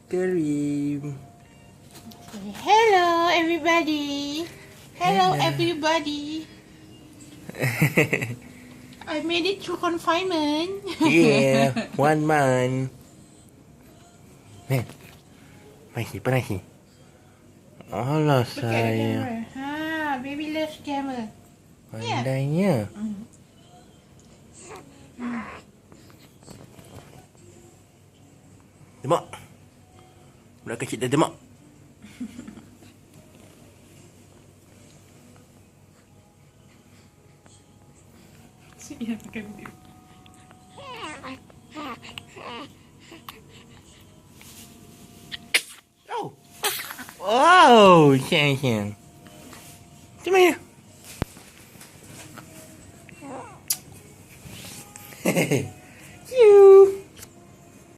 Qareem. Hello everybody. Hello everybody. I made it through confinement. Yeah, 1 month. Panasi. Allah Look at the sayang. camera. Ha, baby loves camera. Pandainya. Demak. Budak kecil dah demak. Iya, makan dia. Oh. Wow, sayang. Come here. You.